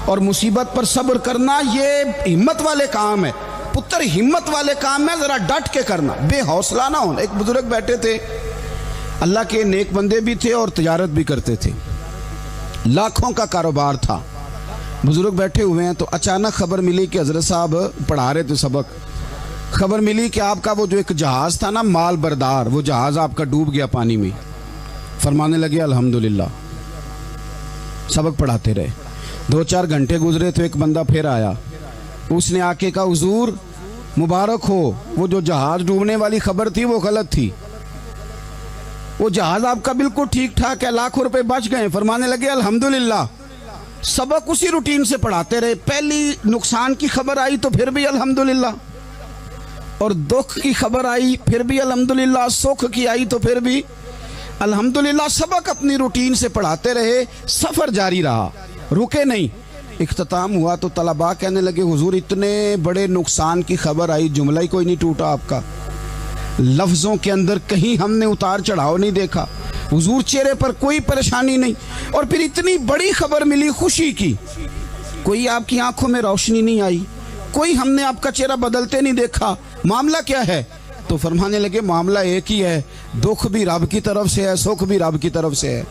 اور مصیبت پر صبر کرنا یہ ہمت والے کام ہے پتر، ہمت والے کام ہے، ذرا ڈٹ کے کرنا، بے حوصلہ نہ ہونا۔ ایک بزرگ بیٹھے تھے، اللہ کے نیک بندے بھی تھے اور تجارت بھی کرتے تھے، لاکھوں کا کاروبار تھا۔ بزرگ بیٹھے ہوئے ہیں تو اچانک خبر ملی کہ حضرت صاحب پڑھا رہے تھے سبق، خبر ملی کہ آپ کا وہ جو ایک جہاز تھا نا مال بردار، وہ جہاز آپ کا ڈوب گیا پانی میں۔ فرمانے لگے الحمدللہ، سبق پڑھاتے رہے۔ 2-4 گھنٹے گزرے تو ایک بندہ پھر آیا، اس نے آ کے کہا حضور مبارک ہو، وہ جو جہاز ڈوبنے والی خبر تھی وہ غلط تھی، وہ جہاز آپ کا بالکل ٹھیک ٹھاک ہے، لاکھوں روپے بچ گئے۔ فرمانے لگے الحمدللہ، سبق اسی روٹین سے پڑھاتے رہے، پہلی نقصان کی خبر آئی تو پھر بھی الحمدللہ، اور دکھ کی خبر آئی پھر بھی الحمدللہ، سکھ کی آئی تو پھر بھی الحمدللہ۔ سبق اپنی روٹین سے پڑھاتے رہے، سفر جاری رہا، رکے نہیں۔ اختتام ہوا تو طلباء کہنے لگے حضور اتنے بڑے نقصان کی خبر آئی، جملہ ہی کوئی نہیں ٹوٹا آپ کا، لفظوں کے اندر کہیں ہم نے اتار چڑھاؤ نہیں دیکھا، حضور چہرے پر کوئی پریشانی نہیں، اور پھر اتنی بڑی خبر ملی خوشی کی، کوئی آپ کی آنکھوں میں روشنی نہیں آئی، کوئی ہم نے آپ کا چہرہ بدلتے نہیں دیکھا، معاملہ کیا ہے؟ تو فرمانے لگے معاملہ ایک ہی ہے، دکھ بھی رب کی طرف سے ہے، سکھ بھی رب کی طرف سے ہے۔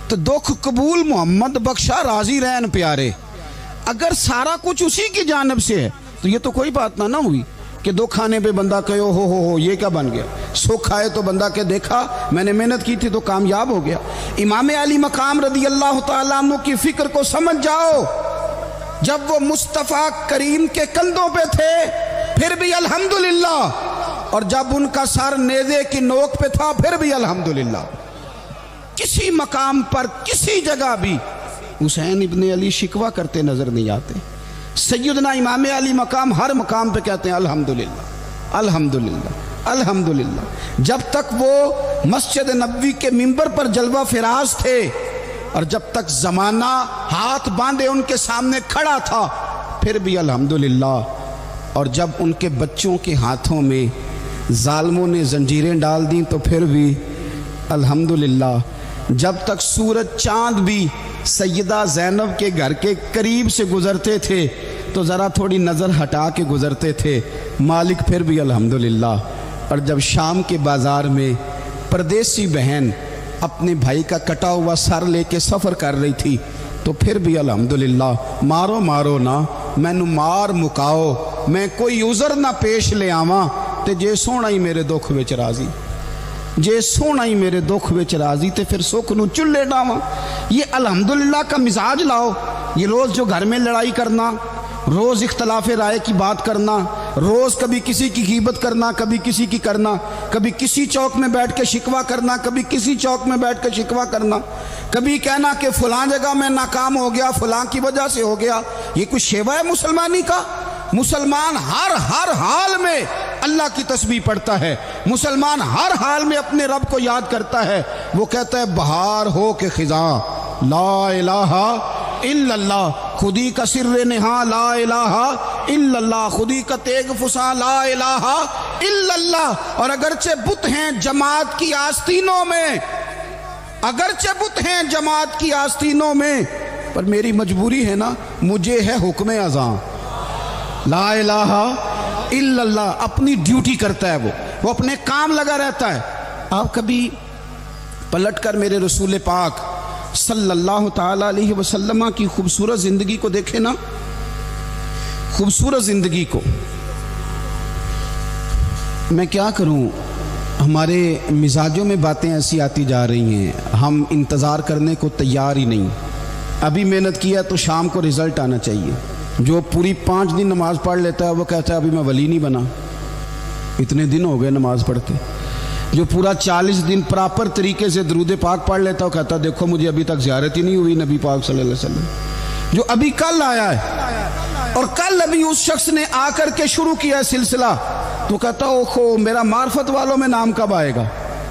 تو دکھ قبول محمد بخشا راضی رہن پیارے، اگر سارا کچھ اسی کی جانب سے ہے تو یہ تو کوئی بات نہ ہوئی کہ دکھ آنے پہ بندہ کہے ہو یہ کیا بن گیا، سکھ آئے تو بندہ کہ دیکھا میں نے محنت کی تھی تو کامیاب ہو گیا۔ امام علی مقام رضی اللہ تعالیٰ عنہ کی فکر کو سمجھ جاؤ، جب وہ مصطفیٰ کریم کے کندھوں پہ تھے پھر بھی الحمدللہ، اور جب ان کا سر نیزے کی نوک پہ تھا پھر بھی الحمدللہ۔ کسی مقام پر کسی جگہ بھی حسین ابن علی شکوہ کرتے نظر نہیں آتے، سیدنا امام علی مقام ہر مقام پہ کہتے ہیں الحمدللہ الحمدللہ الحمدللہ۔ جب تک وہ مسجد نبوی کے منبر پر جلوہ فراز تھے اور جب تک زمانہ ہاتھ باندھے ان کے سامنے کھڑا تھا پھر بھی الحمدللہ، اور جب ان کے بچوں کے ہاتھوں میں ظالموں نے زنجیریں ڈال دیں تو پھر بھی الحمدللہ، جب تک سورج چاند بھی سیدہ زینب کے گھر کے قریب سے گزرتے تھے تو ذرا تھوڑی نظر ہٹا کے گزرتے تھے، مالک پھر بھی الحمدللہ۔ اور جب شام کے بازار میں پردیسی بہن اپنے بھائی کا کٹا ہوا سر لے کے سفر کر رہی تھی تو پھر بھی الحمدللہ۔ مارو نہ مینو مار مکاؤ، میں کوئی عذر نہ پیش لے آواں تے جے سونا ہی میرے دکھ وچ راضی، جے سونا ہی میرے دکھ وچ راضی تے پھر سکھ نو چلے ڈاواں۔ یہ الحمدللہ کا مزاج لاؤ۔ یہ روز جو گھر میں لڑائی کرنا، روز اختلاف رائے کی بات کرنا، روز کبھی کسی کی غیبت کرنا، کبھی کسی کی کرنا، کبھی کسی چوک میں بیٹھ کے شکوہ کرنا، کبھی کسی چوک میں بیٹھ کے شکوہ کرنا، کبھی کہنا کہ فلاں جگہ میں ناکام ہو گیا، فلاں کی وجہ سے ہو گیا، یہ کچھ شیوا ہے مسلمانی کا؟ مسلمان ہر حال میں اللہ کی تسبیح پڑھتا ہے، مسلمان ہر حال میں اپنے رب کو یاد کرتا ہے۔ وہ کہتا ہے بہار ہو کے خزاں لا الہ الا اللہ، خودی کا سر نہاں لا الہ الا اللہ، خودی کا تیغ فساں لا الہ الا اللہ۔ اور اگرچہ بت ہیں جماعت کی آستینوں میں، اگرچہ بت ہیں جماعت کی آستینوں میں، پر میری مجبوری ہے نا، مجھے ہے حکم اذاں لا الہ الا اللہ۔ اپنی ڈیوٹی کرتا ہے وہ اپنے کام لگا رہتا ہے۔ آپ کبھی پلٹ کر میرے رسول پاک صلی اللہ تعالی علیہ وسلم کی خوبصورت زندگی کو دیکھیں نا، خوبصورت زندگی کو۔ میں کیا کروں، ہمارے مزاجوں میں باتیں ایسی آتی جا رہی ہیں، ہم انتظار کرنے کو تیار ہی نہیں۔ ابھی محنت کیا تو شام کو رزلٹ آنا چاہیے۔ جو پوری 5 دن نماز پڑھ لیتا ہے وہ کہتا ہے ابھی میں ولی نہیں بنا، اتنے دن ہو گئے نماز پڑھتے۔ جو پورا 40 دن پراپر طریقے سے درود پاک پڑھ لیتا ہے وہ کہتا ہے دیکھو مجھے ابھی تک زیارت ہی نہیں ہوئی نبی پاک صلی اللہ علیہ وسلم۔ جو ابھی کل آیا ہے اور کل ابھی اس شخص نے آ کر کے شروع کیا ہے سلسلہ، تو کہتا ہے اوہو میرا معرفت والوں میں نام کب آئے گا؟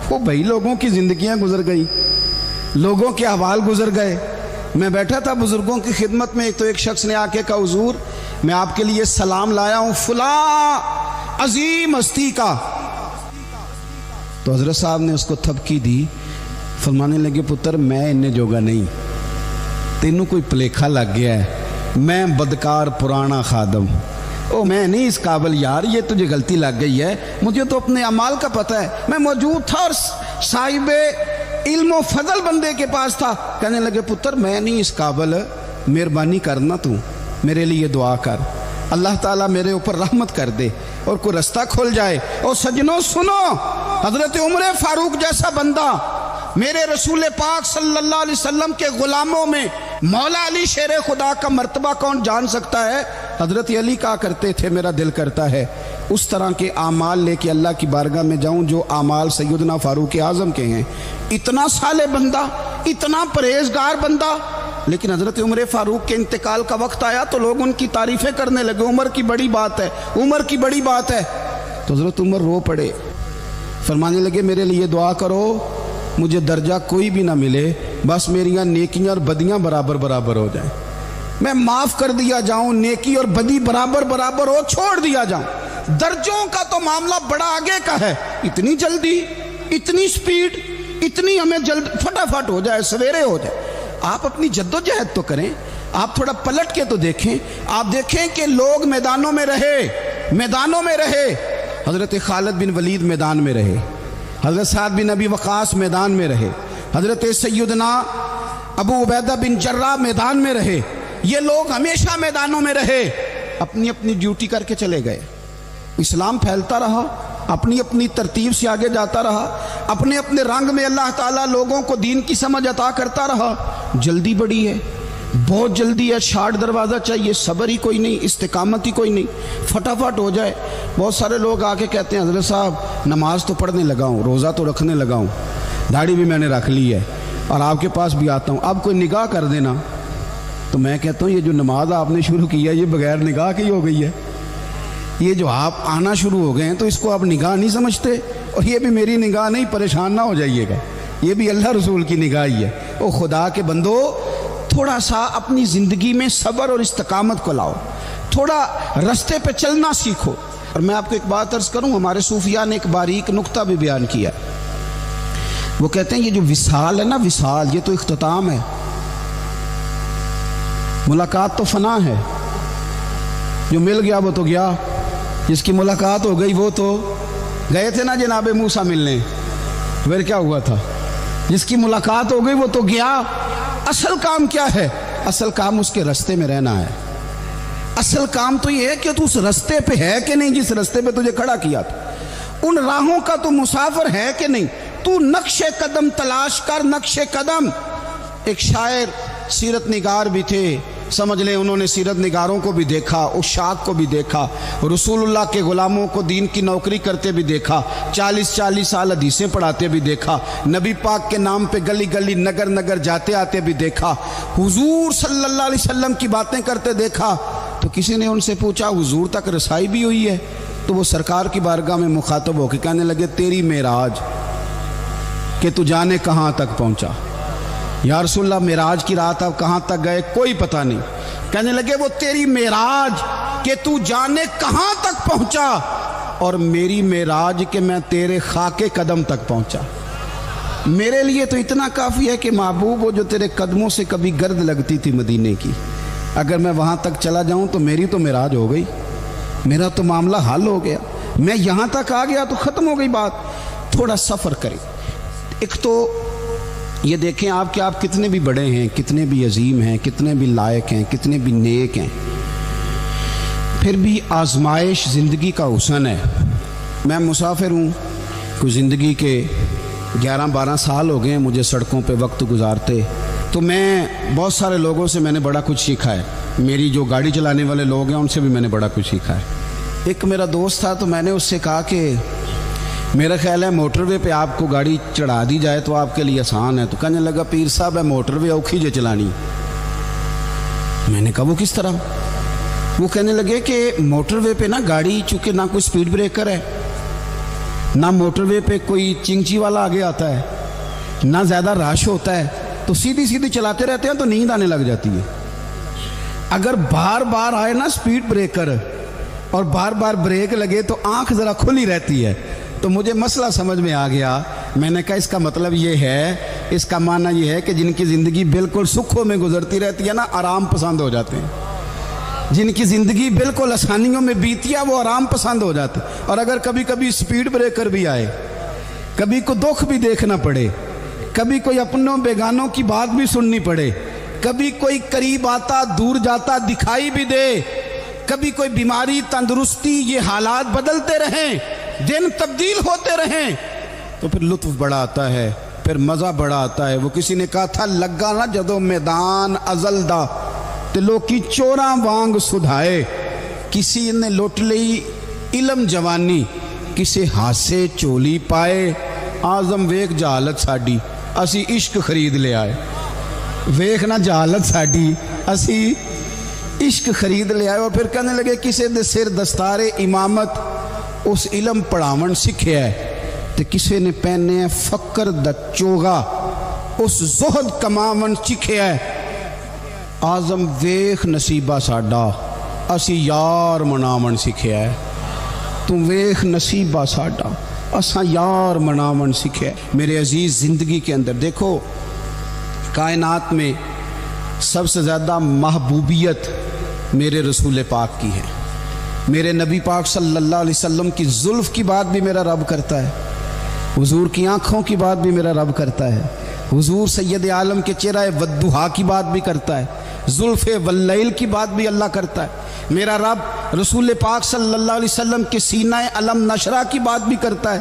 وہ بھائی لوگوں کی زندگیاں گزر گئی، لوگوں کے احوال گزر گئے۔ میں بیٹھا تھا بزرگوں کی خدمت میں، تو ایک شخص نے آ کے کہا حضور میں آپ کے لیے سلام لایا ہوں فلاں عظیم ہستی کا۔ تو حضرت صاحب نے اس کو تھپکی دی، فرمانے لگے پتر میں انہیں جوگا نہیں، تینوں کوئی پلیکھا لگ گیا ہے، میں بدکار پرانا خادم، او میں نہیں اس قابل یار، یہ تجھے غلطی لگ گئی ہے، مجھے تو اپنے اعمال کا پتہ ہے، میں موجود تھا اور صاحب علم و فضل بندے کے پاس تھا۔ کہنے لگے پتر میں نہیں اس قابل، مہربانی کرنا تو میرے لیے دعا کر، اللہ تعالیٰ میرے اوپر رحمت کر دے اور کوئی رستہ کھل جائے۔ اور سجنوں سنو، حضرت عمر فاروق جیسا بندہ میرے رسول پاک صلی اللہ علیہ وسلم کے غلاموں میں مولا علی شیر خدا کا مرتبہ کون جان سکتا ہے؟ حضرت علی کہا کرتے تھے میرا دل کرتا ہے اس طرح کے اعمال لے کے اللہ کی بارگاہ میں جاؤں جو اعمال سیدنا فاروق اعظم کے ہیں۔ اتنا صالح بندہ، اتنا پرہیزگار بندہ، لیکن حضرت عمر فاروق کے انتقال کا وقت آیا تو لوگ ان کی تعریفیں کرنے لگے، عمر کی بڑی بات ہے، عمر کی بڑی بات ہے۔ تو حضرت عمر رو پڑے، فرمانے لگے میرے لیے دعا کرو، مجھے درجہ کوئی بھی نہ ملے، بس میریاں نیکیاں اور بدیاں برابر برابر ہو جائیں، میں معاف کر دیا جاؤں، نیکی اور بدی برابر برابر ہو، چھوڑ دیا جاؤں۔ درجوں کا تو معاملہ بڑا آگے کا ہے، اتنی جلدی، اتنی سپیڈ، اتنی ہمیں جلد فٹافٹ ہو جائے، سویرے ہو جائے۔ آپ اپنی جد و جہد تو کریں، آپ تھوڑا پلٹ کے تو دیکھیں، آپ دیکھیں کہ لوگ میدانوں میں رہے، حضرت خالد بن ولید میدان میں رہے، حضرت سعد بن ابی وقاص میدان میں رہے، حضرت سیدنا ابو عبیدہ بن جراح میدان میں رہے، یہ لوگ ہمیشہ میدانوں میں رہے، اپنی اپنی ڈیوٹی کر کے چلے گئے۔ اسلام پھیلتا رہا، اپنی اپنی ترتیب سے آگے جاتا رہا، اپنے اپنے رنگ میں اللہ تعالیٰ لوگوں کو دین کی سمجھ عطا کرتا رہا۔ جلدی بڑی ہے، بہت جلدی ہے، شارٹ دروازہ چاہیے، صبر ہی کوئی نہیں، استقامت ہی کوئی نہیں، فٹافٹ ہو جائے۔ بہت سارے لوگ آ کے کہتے ہیں حضرت صاحب نماز تو پڑھنے لگا ہوں، روزہ تو رکھنے لگا ہوں، داڑھی بھی میں نے رکھ لی ہے اور آپ کے پاس بھی آتا ہوں، اب کوئی نگاہ کر دینا۔ تو میں کہتا ہوں یہ جو نماز آپ نے شروع کی ہے یہ بغیر نگاہ کی ہو گئی ہے، یہ جو آپ آنا شروع ہو گئے ہیں تو اس کو آپ نگاہ نہیں سمجھتے، اور یہ بھی میری نگاہ نہیں، پریشان نہ ہو جائیے گا، یہ بھی اللہ رسول کی نگاہ ہی ہے۔ او خدا کے بندو، تھوڑا سا اپنی زندگی میں صبر اور استقامت کو لاؤ، تھوڑا رستے پہ چلنا سیکھو۔ اور میں آپ کو ایک بات عرض کروں، ہمارے صوفیاء نے ایک باریک نقطہ بھی بیان کیا، وہ کہتے ہیں یہ جو وصال ہے نا، وصال یہ تو اختتام ہے، ملاقات تو فنا ہے، جو مل گیا وہ تو گیا، جس کی ملاقات ہو گئی وہ تو گئے تھے نا جناب موسیٰ ملنے، پھر کیا ہوا تھا؟ جس کی ملاقات ہو گئی وہ تو گیا۔ اصل کام کیا ہے؟ اصل کام اس کے رستے میں رہنا ہے، اصل کام تو یہ ہے کہ تو اس رستے پہ ہے کہ نہیں جس رستے پہ تجھے کھڑا کیا تھا، ان راہوں کا تو مسافر ہے کہ نہیں، تو نقش قدم تلاش کر، نقش قدم۔ ایک شاعر سیرت نگار بھی تھے، سمجھ لیں انہوں نے سیرت نگاروں کو بھی دیکھا، عشاق کو بھی دیکھا، رسول اللہ کے غلاموں کو دین کی نوکری کرتے بھی دیکھا، 40 سال حدیثیں پڑھاتے بھی دیکھا، نبی پاک کے نام پہ گلی گلی نگر نگر جاتے آتے بھی دیکھا، حضور صلی اللہ علیہ وسلم کی باتیں کرتے دیکھا۔ تو کسی نے ان سے پوچھا حضور تک رسائی بھی ہوئی ہے؟ تو وہ سرکار کی بارگاہ میں مخاطب ہو کے کہنے لگے تیری معراج کہ تو جانے کہاں تک پہنچا۔ یا رسول اللہ معراج کی رات آپ کہاں تک گئے؟ کوئی پتہ نہیں۔ کہنے لگے وہ تیری معراج کہ تو جانے کہاں تک پہنچا، اور میری معراج کہ میں تیرے خاک قدم تک پہنچا۔ میرے لیے تو اتنا کافی ہے کہ محبوب وہ جو تیرے قدموں سے کبھی گرد لگتی تھی مدینے کی، اگر میں وہاں تک چلا جاؤں تو میری تو معراج ہو گئی، میرا تو معاملہ حل ہو گیا، میں یہاں تک آ گیا تو ختم ہو گئی بات۔ تھوڑا سفر کریں۔ ایک تو یہ دیکھیں آپ کہ آپ کتنے بھی بڑے ہیں، کتنے بھی عظیم ہیں، کتنے بھی لائق ہیں، کتنے بھی نیک ہیں، پھر بھی آزمائش زندگی کا حسن ہے۔ میں مسافر ہوں، کوئی زندگی کے 11-12 سال ہو گئے ہیں مجھے سڑکوں پہ وقت گزارتے، تو میں بہت سارے لوگوں سے میں نے بڑا کچھ سیکھا ہے، میری جو گاڑی چلانے والے لوگ ہیں ان سے بھی میں نے بڑا کچھ سیکھا ہے۔ ایک میرا دوست تھا تو میں نے اس سے کہا کہ میرا خیال ہے موٹر وے پہ آپ کو گاڑی چڑھا دی جائے تو آپ کے لیے آسان ہے۔ تو کہنے لگا پیر صاحب ہے موٹر وے اوکھی جے چلانی۔ میں نے کہا وہ کس طرح؟ وہ کہنے لگے کہ موٹر وے پہ نا گاڑی چونکہ نہ کوئی سپیڈ بریکر ہے، نہ موٹر وے پہ کوئی چنگچی والا آگے آتا ہے، نہ زیادہ رش ہوتا ہے، تو سیدھی سیدھی چلاتے رہتے ہیں تو نیند آنے لگ جاتی ہے۔ اگر بار بار آئے نا سپیڈ بریکر اور بار بار بریک لگے تو آنکھ ذرا کھلی رہتی ہے۔ تو مجھے مسئلہ سمجھ میں آ گیا، میں نے کہا اس کا مطلب یہ ہے اس کا معنی یہ ہے کہ جن کی زندگی بالکل سکھوں میں گزرتی رہتی ہے نا، آرام پسند ہو جاتے ہیں. جن کی زندگی بالکل آسانیوں میں بیتی ہے وہ آرام پسند ہو جاتے ہیں. اور اگر کبھی کبھی سپیڈ بریکر بھی آئے، کبھی کو دکھ بھی دیکھنا پڑے، کبھی کوئی اپنوں بیگانوں کی بات بھی سننی پڑے، کبھی کوئی قریب آتا دور جاتا دکھائی بھی دے، کبھی کوئی بیماری تندرستی، یہ حالات بدلتے رہیں، دن تبدیل ہوتے رہیں، تو پھر لطف بڑا آتا ہے، پھر مزہ بڑا آتا ہے. وہ کسی نے کہا تھا لگا نہ جدو میدان ازل دا تے لوکی چوراں وانگ سدھائے. کسی نے لوٹ لئی علم جوانی، کسی ہاسے چولی پائے. آزم ویک جہالت ساڈی اسی عشق خرید لے آئے. ویکھ نہ جہالت ساڈی اسی عشق خرید لے آئے. اور پھر کہنے لگے کسی دے سر دستار امامت اس علم پڑھاون سکھیا ہے، تے کسی نے پہنے فقر دا چوغا اس زہد کماون چکھیا ہے. آزم ویکھ نصیبہ ساڈا اسی یار مناون سکھیا ہے. تو ویکھ نصیبہ ساڈا اساں یار مناون سکھیا ہے. میرے عزیز زندگی کے اندر دیکھو، کائنات میں سب سے زیادہ محبوبیت میرے رسول پاک کی ہے. میرے نبی پاک صلی اللہ علیہ وسلم کی زلف کی بات بھی میرا رب کرتا ہے، حضور کی آنکھوں کی بات بھی میرا رب کرتا ہے، حضور سید عالم کے چہرہ والضحیٰ کی بات بھی کرتا ہے، زلف واللیل کی بات بھی اللہ کرتا ہے. میرا رب رسول پاک صلی اللہ علیہ وسلم کے سینہ علم نشرہ کی بات بھی کرتا ہے،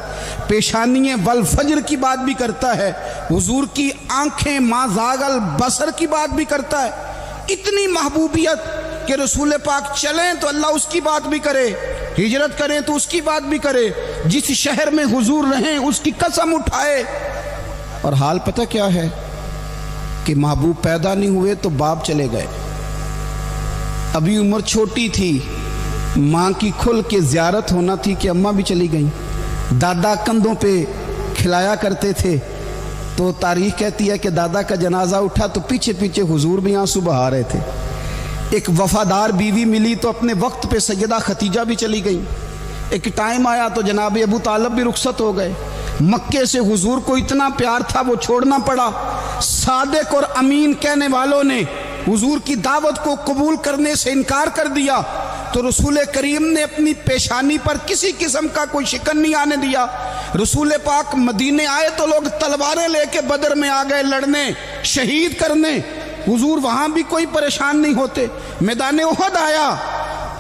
پیشانی والفجر کی بات بھی کرتا ہے، حضور کی آنکھیں ما زاغ البصر کی بات بھی کرتا ہے. اتنی محبوبیت کہ رسول پاک چلیں تو اللہ اس کی بات بھی کرے، ہجرت کریں تو اس کی بات بھی کرے، جس شہر میں حضور رہیں اس کی قسم اٹھائے. اور حال پتہ کیا ہے کہ محبوب پیدا نہیں ہوئے تو باپ چلے گئے. ابھی عمر چھوٹی تھی، ماں کی کھل کے زیارت ہونا تھی کہ اماں بھی چلی گئیں. دادا کندھوں پہ کھلایا کرتے تھے، تو تاریخ کہتی ہے کہ دادا کا جنازہ اٹھا تو پیچھے پیچھے حضور بھی آنسو بہا رہے تھے. ایک وفادار بیوی ملی تو اپنے وقت پہ سیدہ خدیجہ بھی چلی گئیں. ایک ٹائم آیا تو جناب ابو طالب بھی رخصت ہو گئے. مکے سے حضور کو اتنا پیار تھا وہ چھوڑنا پڑا. صادق اور امین کہنے والوں نے حضور کی دعوت کو قبول کرنے سے انکار کر دیا، تو رسول کریم نے اپنی پیشانی پر کسی قسم کا کوئی شکن نہیں آنے دیا. رسول پاک مدینے آئے تو لوگ تلواریں لے کے بدر میں آ گئے لڑنے، شہید کرنے. حضور وہاں بھی کوئی پریشان نہیں ہوتے. میدان احد آیا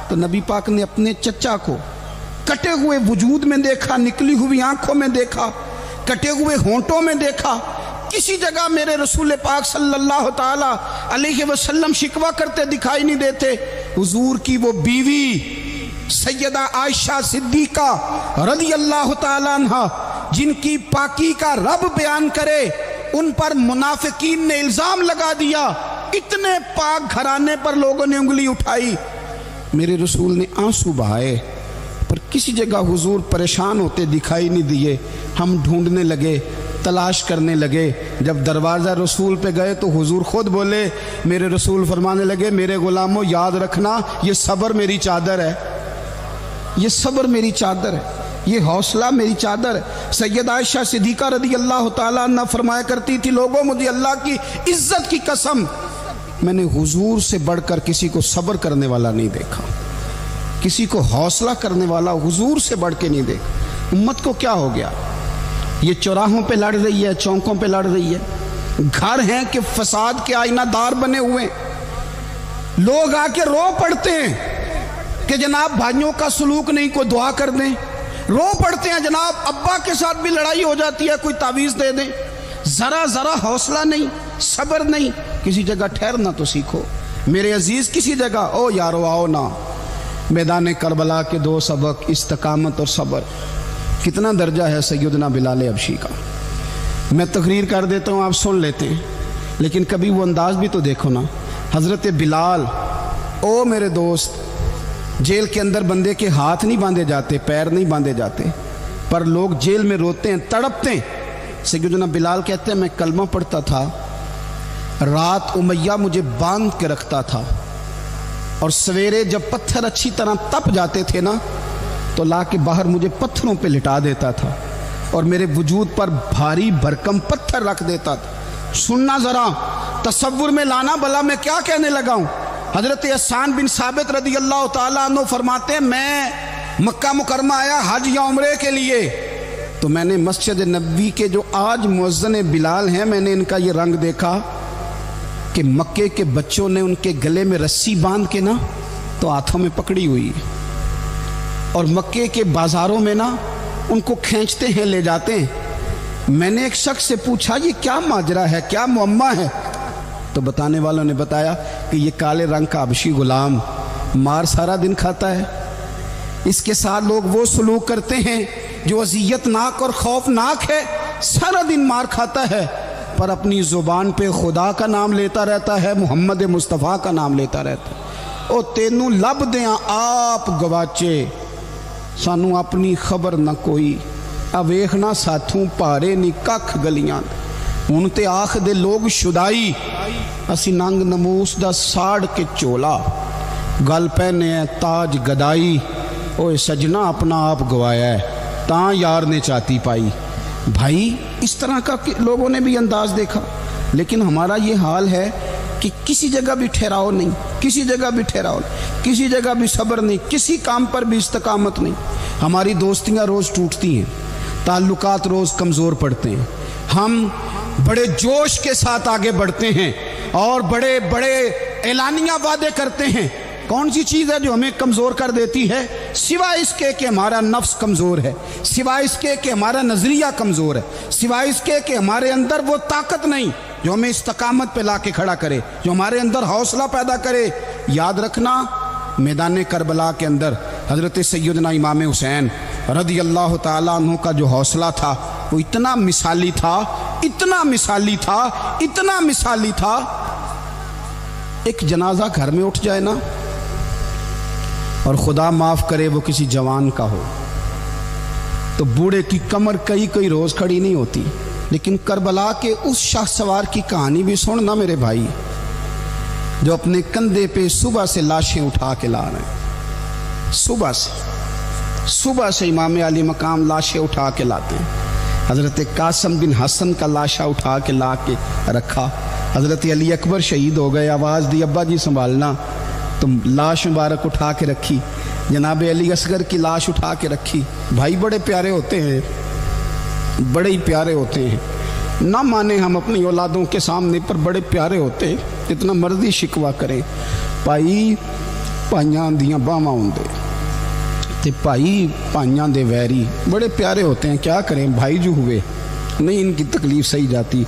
تو نبی پاک نے اپنے چچا کو کٹے ہوئے وجود میں دیکھا، نکلی ہوئی آنکھوں میں دیکھا، کٹے ہوئے ہونٹوں میں دیکھا. کسی جگہ میرے رسول پاک صلی اللہ تعالی علیہ وسلم شکوہ کرتے دکھائی نہیں دیتے. حضور کی وہ بیوی سیدہ عائشہ صدیقہ رضی اللہ تعالی عنہ، جن کی پاکی کا رب بیان کرے، ان پر منافقین نے الزام لگا دیا. اتنے پاک گھرانے پر لوگوں نے انگلی اٹھائی. میرے رسول نے آنسو بہائے، پر کسی جگہ حضور پریشان ہوتے دکھائی نہیں دیے. ہم ڈھونڈنے لگے، تلاش کرنے لگے. جب دروازہ رسول پہ گئے تو حضور خود بولے. میرے رسول فرمانے لگے میرے غلاموں یاد رکھنا، یہ صبر میری چادر ہے، یہ صبر میری چادر ہے، یہ حوصلہ میری چادر ہے. سیدہ عائشہ صدیقہ رضی اللہ تعالیٰ عنہ فرمایا کرتی تھی، لوگوں مجھے اللہ کی عزت کی قسم میں نے حضور سے بڑھ کر کسی کو صبر کرنے والا نہیں دیکھا، کسی کو حوصلہ کرنے والا حضور سے بڑھ کے نہیں دیکھا. امت کو کیا ہو گیا؟ یہ چوراہوں پہ لڑ رہی ہے، چوکوں پہ لڑ رہی ہے. گھر ہیں کہ فساد کے آئینہ دار بنے ہوئے ہیں. لوگ آ کے رو پڑتے ہیں کہ جناب بھائیوں کا سلوک نہیں، کوئی دعا کر دیں. رو پڑتے ہیں جناب ابا کے ساتھ بھی لڑائی ہو جاتی ہے، کوئی تعویذ دے دیں. ذرا حوصلہ نہیں، صبر نہیں. کسی جگہ ٹھہرنا تو سیکھو میرے عزیز. کسی جگہ او یارو آؤ نا. میدان کربلا کے دو سبق، استقامت اور صبر. کتنا درجہ ہے سیدنا بلال حبشی کا. میں تقریر کر دیتا ہوں، آپ سن لیتے ہیں، لیکن کبھی وہ انداز بھی تو دیکھو نا. حضرت بلال، او میرے دوست، جیل کے اندر بندے کے ہاتھ نہیں باندھے جاتے، پیر نہیں باندھے جاتے، پر لوگ جیل میں روتے ہیں، تڑپتے ہیں. سیدنا بلال کہتے ہیں میں کلمہ پڑھتا تھا، رات امیہ مجھے باندھ کے رکھتا تھا، اور سویرے جب پتھر اچھی طرح تپ جاتے تھے نا تو لا کے باہر مجھے پتھروں پہ لٹا دیتا تھا، اور میرے وجود پر بھاری بھرکم پتھر رکھ دیتا تھا. سننا ذرا، تصور میں لانا بھلا میں کیا کہنے لگا ہوں۔ حضرت حسان بن ثابت رضی اللہ تعالیٰ عنہ فرماتے ہیں میں مکہ مکرمہ آیا حج یا عمرے کے لیے، تو میں نے مسجد نبوی کے جو آج مؤذن بلال ہیں، میں نے ان کا یہ رنگ دیکھا کہ مکے کے بچوں نے ان کے گلے میں رسی باندھ کے نا تو ہاتھوں میں پکڑی ہوئی، اور مکے کے بازاروں میں نا ان کو کھینچتے ہیں لے جاتے ہیں۔ میں نے ایک شخص سے پوچھا یہ کیا ماجرا ہے، کیا معمہ ہے؟ تو بتانے والوں نے بتایا کہ یہ کالے رنگ کا حبشی غلام مار سارا دن کھاتا ہے، اس کے ساتھ لوگ وہ سلوک کرتے ہیں جو اذیت ناک اور خوفناک ہے، سارا دن مار کھاتا ہے پر اپنی زبان پہ خدا کا نام لیتا رہتا ہے، محمد مصطفیٰ کا نام لیتا رہتا ہے۔ او تینوں لب دیاں آپ گواچے، سانو اپنی خبر نہ کوئی، اویخنا ساتھوں پارے نی ککھ گلیاں، ہن تے آکھ دے لوگ شدائی، اسی ننگ نموس دا ساڑ کے چولا، گل پہنے ہے تاج گدائی، اوے سجنا اپنا آپ گوایا ہے تاں یار نے چاتی پائی۔ بھائی اس طرح کا لوگوں نے بھی انداز دیکھا، لیکن ہمارا یہ حال ہے کہ کسی جگہ بھی ٹھہراؤ نہیں، کسی جگہ بھی ٹھہراؤ نہیں، کسی جگہ بھی صبر نہیں، کسی کام پر بھی استقامت نہیں۔ ہماری دوستیاں روز ٹوٹتی ہیں، تعلقات روز کمزور پڑتے ہیں، ہم بڑے جوش کے ساتھ آگے بڑھتے ہیں اور بڑے بڑے اعلانیہ وعدے کرتے ہیں۔ کون سی چیز ہے جو ہمیں کمزور کر دیتی ہے؟ سوائے اس کے کہ ہمارا نفس کمزور ہے، سوائے اس کے کہ ہمارا نظریہ کمزور ہے، سوائے اس کے کہ ہمارے اندر وہ طاقت نہیں جو ہمیں استقامت پہ لا کے کھڑا کرے، جو ہمارے اندر حوصلہ پیدا کرے۔ یاد رکھنا میدان کربلا کے اندر حضرت سیدنا امام حسین رضی اللہ تعالیٰ عنہ کا جو حوصلہ تھا وہ اتنا مثالی تھا، اتنا مثالی تھا، اتنا مثالی تھا۔ ایک جنازہ گھر میں اٹھ جائے نا اور خدا معاف کرے وہ کسی جوان کا ہو تو بوڑھے کی کمر کئی روز کھڑی نہیں ہوتی، لیکن کربلا کے اس شاہ سوار کی کہانی بھی سننا میرے بھائی، جو اپنے کندھے پہ صبح سے لاشیں اٹھا کے لا رہے ہیں، صبح سے امام علی مقام لاشیں اٹھا کے لاتے ہیں۔ حضرت قاسم بن حسن کا لاشا اٹھا کے لا کے رکھا، حضرت علی اکبر شہید ہو گئے، آواز دی ابا جی سنبھالنا، تو لاش مبارک اٹھا کے رکھی، جناب علی اصغر کی لاش اٹھا کے رکھی۔ بھائی بڑے پیارے ہوتے ہیں، بڑے ہی پیارے ہوتے ہیں، نہ مانے ہم اپنی اولادوں کے سامنے پر بڑے پیارے ہوتے ہیں، جتنا مرضی شکوہ کریں۔ بھائی پائیاں دیاں باواں ہوندے تے بھائی پائیاں دے ویری، بڑے پیارے ہوتے ہیں، کیا کریں بھائی جو ہوئے نہیں ان کی تکلیف سہی جاتی۔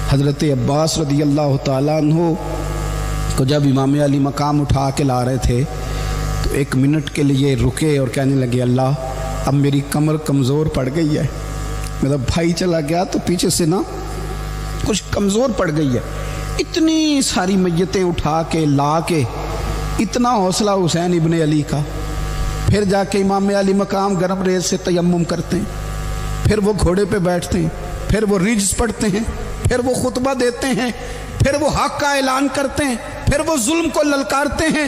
حضرت عباس رضی اللہ تعالیٰ عنہ کو جب امام علی مقام اٹھا کے لا رہے تھے تو ایک منٹ کے لیے رکے اور کہنے لگے اللہ اب میری کمر کمزور پڑ گئی ہے، میرا بھائی چلا گیا تو پیچھے سے نا کچھ کمزور پڑ گئی ہے۔ اتنی ساری میتیں اٹھا کے لا کے اتنا حوصلہ حسین ابن علی کا، پھر جا کے امام علی مقام گرم ریز سے تیمم کرتے ہیں، پھر وہ گھوڑے پہ بیٹھتے ہیں، پھر وہ رجز پڑھتے ہیں، پھر وہ خطبہ دیتے ہیں، پھر وہ حق کا اعلان کرتے ہیں، پھر وہ ظلم کو للکارتے ہیں،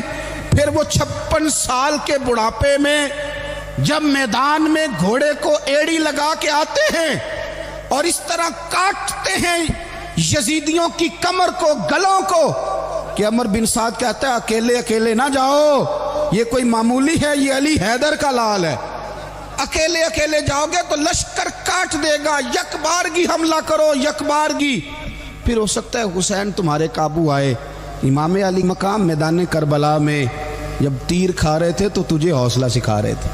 پھر وہ 56 سال کے بڑھاپے میں جب میدان میں گھوڑے کو ایڑی لگا کے آتے ہیں اور اس طرح کاٹتے ہیں یزیدیوں کی کمر کو، گلوں کو، کہ عمر بن سعد کہتا ہے اکیلے اکیلے نہ جاؤ، یہ کوئی معمولی ہے، یہ علی حیدر کا لال ہے، اکیلے اکیلے جاؤ گے تو لشکر کاٹ دے گا، یک بارگی حملہ کرو، یک بارگی، پھر ہو سکتا ہے حسین تمہارے قابو آئے۔ امام علی مقام میدان کربلا میں جب تیر کھا رہے تھے تو تجھے حوصلہ سکھا رہے تھے،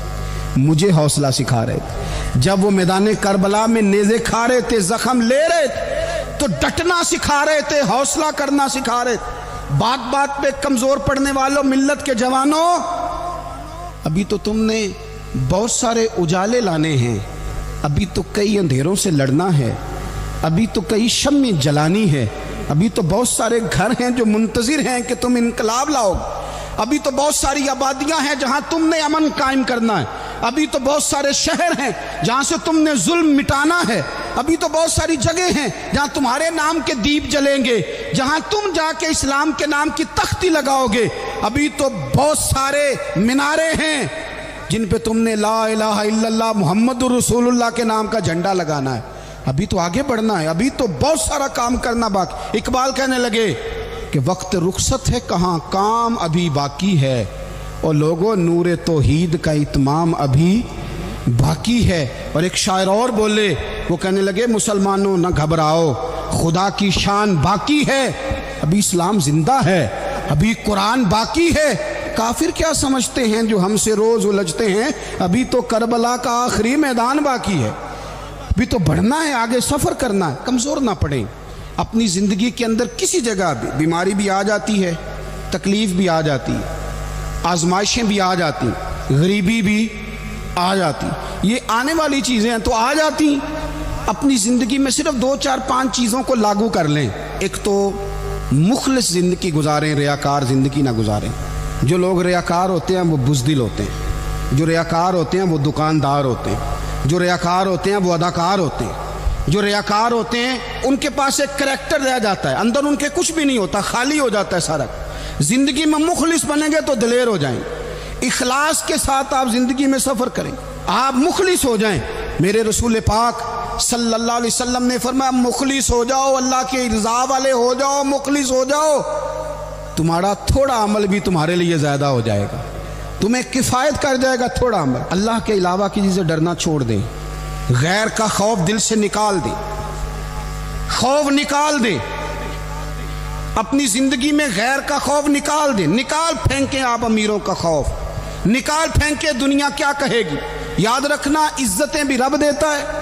مجھے حوصلہ سکھا رہے تھے، جب وہ میدان کربلا میں نیزے کھا رہے تھے، زخم لے رہے تھے تو ڈٹنا سکھا رہے تھے، حوصلہ کرنا سکھا رہے تھے۔ بات بات پہ کمزور پڑنے والوں، ملت کے جوانوں، ابھی تو تم نے بہت سارے اجالے لانے ہیں، ابھی تو کئی اندھیروں سے لڑنا ہے، ابھی تو کئی شمع جلانی ہے، ابھی تو بہت سارے گھر ہیں جو منتظر ہیں کہ تم انقلاب لاؤ، ابھی تو بہت ساری آبادیاں ہیں جہاں تم نے امن قائم کرنا ہے، ابھی تو بہت سارے شہر ہیں جہاں سے تم نے ظلم مٹانا ہے، ابھی تو بہت ساری جگہ ہیں جہاں تمہارے نام کے دیپ جلیں گے، جہاں تم جا کے اسلام کے نام کی تختی لگاؤ گے، ابھی تو بہت سارے مینارے ہیں جن پہ تم نے لا الہ الا اللہ محمد رسول اللہ کے نام کا جھنڈا لگانا ہے، ابھی تو آگے بڑھنا ہے, ابھی تو بہت سارا کام کرنا باقی. اقبال کہنے لگے کہ وقت رخصت ہے کہاں, کام ابھی باقی ہے, اور لوگوں نور توحید کا اتمام ابھی باقی ہے. اور ایک شاعر اور بولے, وہ کہنے لگے مسلمانوں نہ گھبراؤ, خدا کی شان باقی ہے, ابھی اسلام زندہ ہے, ابھی قرآن باقی ہے. کافر کیا سمجھتے ہیں جو ہم سے روز الجھتے ہیں, ابھی تو کربلا کا آخری میدان باقی ہے, ابھی تو بڑھنا ہے, آگے سفر کرنا ہے. کمزور نہ پڑیں. اپنی زندگی کے اندر کسی جگہ بھی بیماری بھی آ جاتی ہے, تکلیف بھی آ جاتی ہے, آزمائشیں بھی آ جاتی, غریبی بھی آ جاتی, یہ آنے والی چیزیں ہیں تو آ جاتی. اپنی زندگی میں صرف 2 4 5 چیزوں کو لاگو کر لیں. ایک تو مخلص زندگی گزاریں, ریاکار زندگی نہ گزاریں. جو لوگ ریاکار ہوتے ہیں وہ بزدل ہوتے ہیں, جو ریاکار ہوتے ہیں وہ دکاندار ہوتے ہیں, جو ریاکار ہوتے ہیں وہ اداکار ہوتے ہیں, جو ریاکار ہوتے ہیں ان کے پاس ایک کریکٹر رہ جاتا ہے, اندر ان کے کچھ بھی نہیں ہوتا, خالی ہو جاتا ہے سارا. زندگی میں مخلص بنیں گے تو دلیر ہو جائیں. اخلاص کے ساتھ آپ زندگی میں سفر کریں, آپ مخلص ہو جائیں. میرے رسول پاک صلی اللہ علیہ وسلم نے فرمایا مخلص ہو جاؤ, اللہ کے رضا والے ہو جاؤ, مخلص ہو جاؤ, تمہارا تھوڑا عمل بھی تمہارے لیے زیادہ ہو جائے گا, تمہیں کفایت کر جائے گا تھوڑا عمل. اللہ کے علاوہ کسی سے ڈرنا چھوڑ دیں, غیر کا خوف دل سے نکال دیں, خوف نکال دیں. اپنی زندگی میں غیر کا خوف نکال دیں, نکال پھینکیں آپ امیروں کا خوف, نکال پھینکیں دنیا کیا کہے گی. یاد رکھنا عزتیں بھی رب دیتا ہے,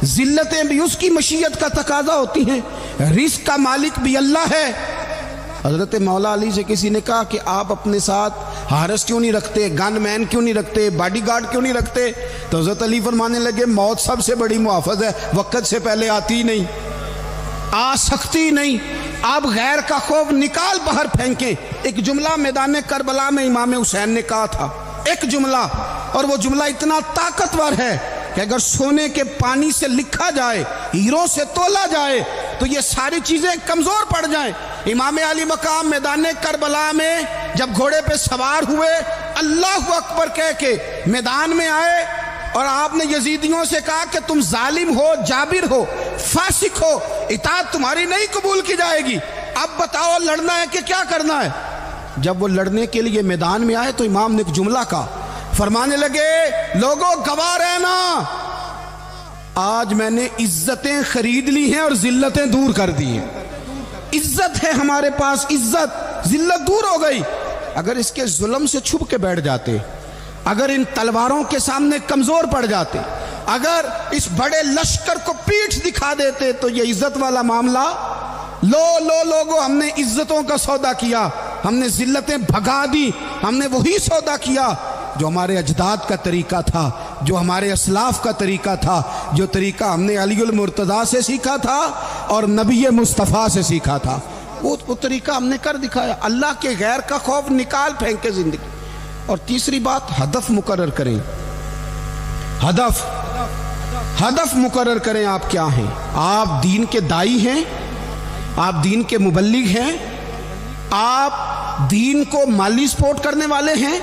ذلتیں بھی اس کی مشیت کا تقاضا ہوتی ہیں, رزق کا مالک بھی اللہ ہے. حضرت مولا علی سے کسی نے کہا کہ آپ اپنے ساتھ حارس کیوں نہیں رکھتے, گن مین کیوں نہیں رکھتے, باڈی گارڈ کیوں نہیں رکھتے؟ تو حضرت علی فرمانے لگے موت سب سے بڑی محافظ ہے, وقت سے پہلے آتی نہیں, آ سکتی نہیں. آپ غیر کا خوف نکال باہر پھینکیں. ایک جملہ میدان کربلا میں امام حسین نے کہا تھا, ایک جملہ, اور وہ جملہ اتنا طاقتور ہے کہ اگر سونے کے پانی سے لکھا جائے, ہیروں سے تولا جائے تو یہ ساری چیزیں کمزور پڑ جائیں. امام علی مقام میدان کربلا میں جب گھوڑے پہ سوار ہوئے, اللہ اکبر کہہ کے میدان میں آئے, اور آپ نے یزیدیوں سے کہا کہ تم ظالم ہو, جابر ہو, فاسق ہو, اطاعت تمہاری نہیں قبول کی جائے گی, اب بتاؤ لڑنا ہے کہ کیا کرنا ہے. جب وہ لڑنے کے لیے میدان میں آئے تو امام نے ایک جملہ کہا, فرمانے لگے لوگوں گواہ رہنا, آج میں نے عزتیں خرید لی ہیں اور ذلتیں دور کر دی ہیں. عزت ہے ہمارے پاس, عزت, ذلت دور ہو گئی. اگر اس کے ظلم سے چھپ کے بیٹھ جاتے, اگر ان تلواروں کے سامنے کمزور پڑ جاتے, اگر اس بڑے لشکر کو پیٹھ دکھا دیتے تو یہ عزت والا معاملہ, لوگوں ہم نے عزتوں کا سودا کیا, ہم نے ذلتیں بھگا دی, ہم نے وہی سودا کیا جو ہمارے اجداد کا طریقہ تھا, جو ہمارے اسلاف کا طریقہ تھا, جو طریقہ ہم نے علی المرتضیٰ سے سیکھا تھا اور نبی مصطفیٰ سے سیکھا تھا, وہ طریقہ ہم نے کر دکھایا. اللہ کے غیر کا خوف نکال پھینکے زندگی. اور تیسری بات, ہدف مقرر کریں. ہدف مقرر کریں. آپ کیا ہیں؟ آپ دین کے دائی ہیں, آپ دین کے مبلغ ہیں, آپ دین کو مالی سپورٹ کرنے والے ہیں,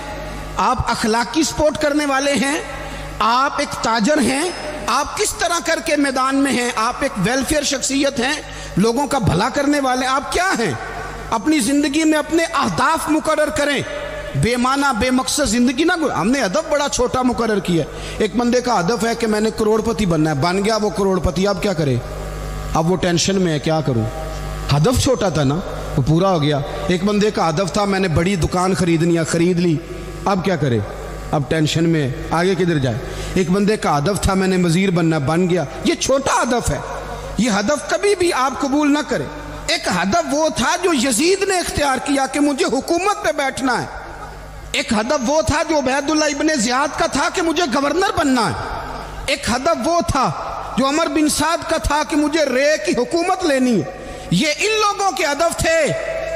آپ اخلاقی سپورٹ کرنے والے ہیں, آپ ایک تاجر ہیں, آپ کس طرح کر کے میدان میں ہیں, آپ ایک ویلفیئر شخصیت ہیں, لوگوں کا بھلا کرنے والے, آپ کیا ہیں؟ اپنی زندگی میں اپنے اہداف مقرر کریں. بے معنی بے مقصد زندگی نہ. ہم نے ہدف بڑا چھوٹا مقرر کیا. ایک بندے کا ہدف ہے کہ میں نے کروڑ پتی بننا ہے, بن گیا وہ کروڑ پتی, اب کیا کرے؟ اب وہ ٹینشن میں ہے, کیا کروں؟ ہدف چھوٹا تھا نا, وہ پورا ہو گیا. ایک بندے کا ہدف تھا میں نے بڑی دکان خریدنی ہے, خرید لی, اب کیا کرے؟ اب ٹینشن میں, آگے کدھر جائے؟ ایک بندے کا ہدف تھا میں نے وزیر بننا, بن گیا. یہ چھوٹا ہدف ہے, یہ ہدف کبھی بھی آپ قبول نہ کریں. ایک ہدف وہ تھا جو یزید نے اختیار کیا کہ مجھے حکومت پہ بیٹھنا ہے. ایک ہدف وہ تھا جو عبید اللہ ابن زیاد کا تھا کہ مجھے گورنر بننا ہے. ایک ہدف وہ تھا جو عمر بن سعد کا تھا کہ مجھے رے کی حکومت لینی ہے. یہ ان لوگوں کے ہدف تھے.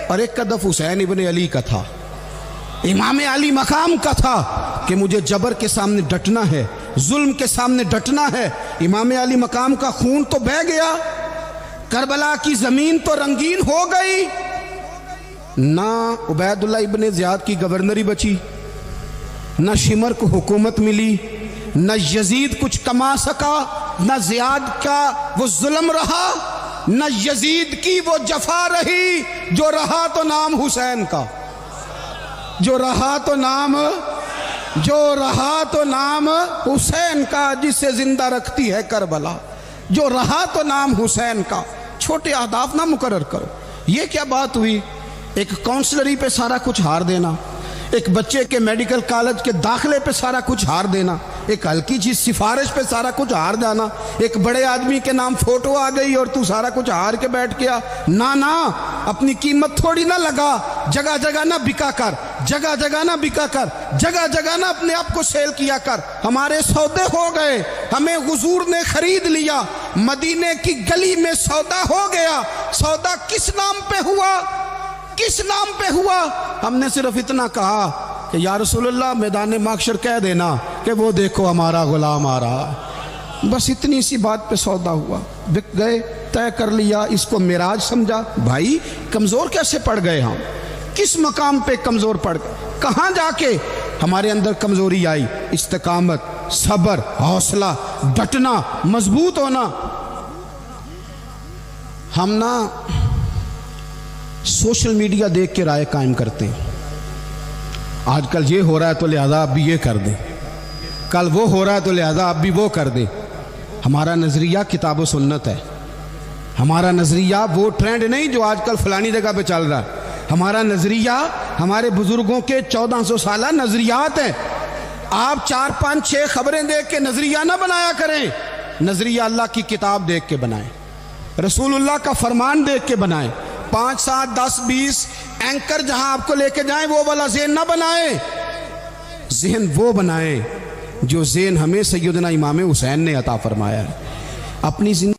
اور ایک ہدف حسین ابن علی کا تھا, امام علی مقام کا تھا کہ مجھے جبر کے سامنے ڈٹنا ہے, ظلم کے سامنے ڈٹنا ہے. امام علی مقام کا خون تو بہہ گیا, کربلا کی زمین تو رنگین ہو گئی, نہ عبید اللہ ابن زیاد کی گورنری بچی, نہ شمر کو حکومت ملی, نہ یزید کچھ کما سکا, نہ زیاد کا وہ ظلم رہا، نہ یزید کی وہ جفا رہی، جو رہا تو نام حسین کا، جو رہا تو نام حسین کا، جسے زندہ رکھتی ہے کربلا، جو رہا تو نام حسین کا۔ چھوٹے اہداف نہ مقرر کرو۔ یہ کیا بات ہوئی؟ ایک کونسلری پہ سارا کچھ ہار دینا، ایک بچے کے میڈیکل کالج کے داخلے پہ سارا کچھ ہار دینا، ایک ہلکی چیز سفارش پہ سارا کچھ ہار جانا، ایک بڑے آدمی کے نام فوٹو آ گئی اور تو سارا کچھ ہار کے بیٹھ گیا۔ نہ اپنی قیمت تھوڑی نہ لگا، جگہ جگہ نہ بکا کر، جگہ جگہ نہ بکا کر، جگہ جگہ نہ اپنے آپ کو سیل کیا کر۔ ہمارے سودے ہو گئے، ہمیں حضور نے خرید لیا، مدینے کی گلی میں سودا ہو گیا۔ سودا کس نام پہ ہوا؟ کس نام پہ ہوا؟ ہم نے صرف اتنا کہا کہ یا رسول اللہ میدان محشر کہہ دینا کہ وہ دیکھو ہمارا غلام آ رہا ہے۔ بس اتنی سی بات پہ سودا ہوا، بک گئے، طے کر لیا، اس کو معراج سمجھا۔ بھائی کمزور کیسے پڑ گئے ہم؟ کس مقام پہ کمزور پڑ گئے؟ کہاں جا کے ہمارے اندر کمزوری آئی؟ استقامت، صبر، حوصلہ، ڈٹنا، مضبوط ہونا۔ ہم نا سوشل میڈیا دیکھ کے رائے قائم کرتے ہیں، آج کل یہ ہو رہا ہے تو لہذا اب بھی یہ کر دیں، کل وہ ہو رہا ہے تو لہذا اب بھی وہ کر دیں۔ ہمارا نظریہ کتاب و سنت ہے، ہمارا نظریہ وہ ٹرینڈ نہیں جو آج کل فلانی جگہ پہ چل رہا ہے۔ ہمارا نظریہ ہمارے بزرگوں کے 1400 سالہ نظریات ہیں۔ آپ 4 5 6 خبریں دیکھ کے نظریہ نہ بنایا کریں، نظریہ اللہ کی کتاب دیکھ کے بنائیں، رسول اللہ کا فرمان دیکھ کے بنائیں۔ 5 7 10 20 اینکر جہاں آپ کو لے کے جائیں وہ والا ذہن نہ بنائیں، ذہن وہ بنائیں جو ذہن ہمیں سیدنا امام حسین نے عطا فرمایا ہے۔ اپنی زندگی